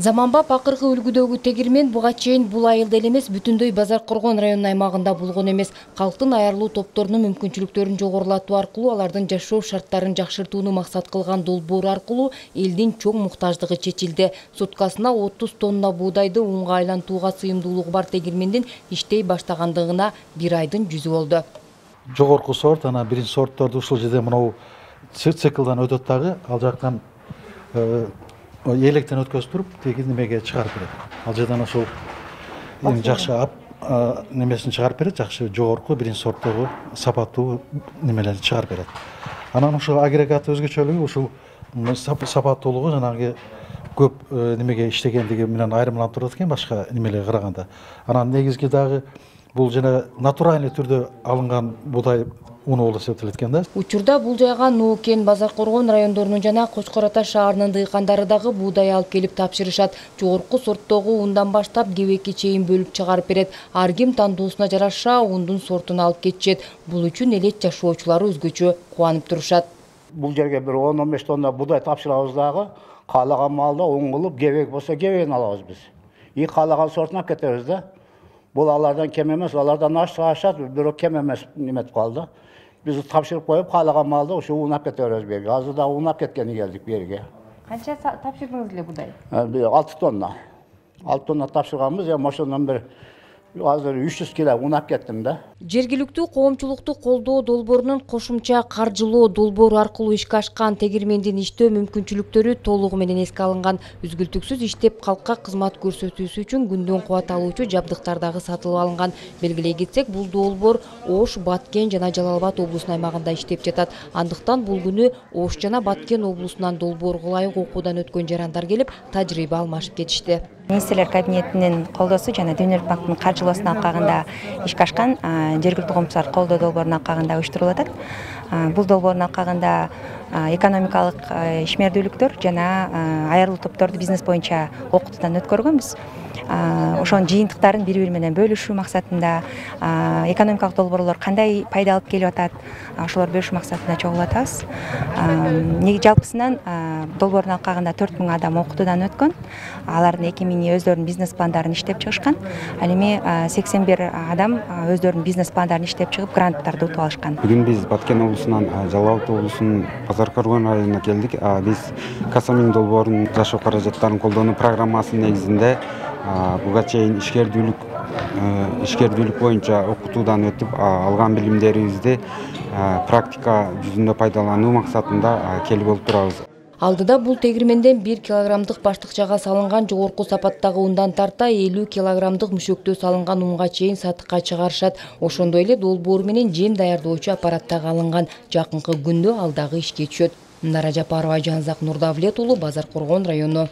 Заманбап акыркы үлгүдөгү тегирмен буга чейин бул айылда эле эмес, бүтүндөй Базаркоргон районунун аймагында болгон эмес. Калктын аярлуу топторунун мүмкүнчүлүктөрүн жогорулатуу аркылуу, алардын жашоо шарттарын жакшыртууну максат кылган долбоор аркылуу элдин чоң муктаждыгы чечилди. Суткасына 30 тонна буудайды унга айлантууга сыйымдуулугу бар тегирмендин иштей баштагандыгына 1 айдын жүзү болду. Жогорку сорт, биринчи сортторду ушул жерде мынау циклдан өтөт дагы, ал жактан электен өткөзүп туруп, теги немеге чыгарып берет. Ал жерден ошол жакшы немесин чыгарып берет, жакшы жогорку биринчи сорттогу сапаттуу немелерди чыгарып берет. Анан ушул агрегат өзгөчөлүгү ушул сапаттуулугу жанагы көп немеге иштегендиги менен айырмаланып турат экен башка немелерге караганда. Анан негизги дагы бул жана натуральный түрдө алынган буудай уну болуп эсептелет экен да. Учурда бул жайга Нуукен, Базаркоргон райондорунун жана Кочкор Ата шаарынын дыйкандары дагы буудай алып келип тапшырышат. Жогорку сорттогу ундан баштап кебекке чейин бөлүп чыгарып берет. Ар ким тандоосуна жараша ундун сортун алып кетишет. Бул үчүн элет жашоочулары өзгөчө кубанып турушат. Бул жерге бир 10-15 тонна буудай тапшырабыз дагы, каалаган маалда уң кылып, кебек болсо кебегин алабыз биз. И каалаган сортун алып кетебиз да. Бул алардан кем эмес, алардан ашат, бирок кем эмес неметип калды. Биз тапшырып коюп, каалаган маалда ушу уун алып кете беребиз берге. Азыр да уун алып кеткени келдик берге. Канча тапшырдыңыз эле буудай? 6 тонна. 6 тонна тапшырганбыз, ошондон бир азыр 300 кило уун алып кеттим да. Жергиликтүү коомчулукту колдоо долбоорунун кошумча каржылоо долбоору аркылуу ишке ашкан тегирмендин иштөө мүмкүнчүлүктөрү толугу менен эске алынган. Үзгүлтүксүз иштеп калкка кызмат көрсөтүүсү үчүн күндөн кубат алуучу жабдыктар дагы сатылып алынган. Белгилей кетсек, бул долбоор Ош, Баткен жана Жалал Абад облусунун аймагында иштеп жатат. Андыктан бул күнү Ош жана Баткен облусунан долбоорго ылайык окуудан өткөн жарандар келип, тажрыйба алмашып кетишти. Министрлер кабинетинин колдоосу жана Дүниелик банктын каржылоосуна алкагында ишке ашкан жергиликтүү коомчулар колдоо долбоорун алкагында уюштурулуп атат. Бул долбоорун алкагында экономикалык ишмердүүлүктөр жана аярлуу топторду бизнес боюнча окутуудан өткөргөнбүз. Ошонун жыйынтыктарын бири-бири менен бөлүшүү максатында, экономикалык долбоорлор кандай пайда алып келип атат, ошолорду бөлүшүү максатында чогулуп атабыз. Жалпысынан долбоорун алкагында 4000 адам окутуудан өткөн. Алардын 2000 өздөрүнүн бизнес пландарын иштеп чыгышкан. Ал эми 81 адам өздөрүнүн бизнес пландарын иштеп чыгып, гранттарды утуп алышкан. Бүгүн биз Баткен облусунан Жалал Абад облусунун Базаркоргон районуна келдик. Биз Касамин долбоорунун жашоо каражаттарын колдонуу программасынын негизинде буга чейин ишкердүүлүк боюнча окутуудан өтүп алган билимдерибизди практика жүзүндө пайдалануу максатында келип болуп турабыз. Алдыда бул тегирменден 1 килограммдык баштыкчага салынган жогорку сапаттагы ундан тарта 50 килограммдык мүшөктөө салынган унга чейин сатыкка чыгарышат. Ошондой эле долбоор менен жем даярдоочу аппарат дагы алынган. Жакынкы күндө ал дагы ишке түшөт. Нара Жапарова, Жанзак Нурдавлет уулу, Базаркоргон району.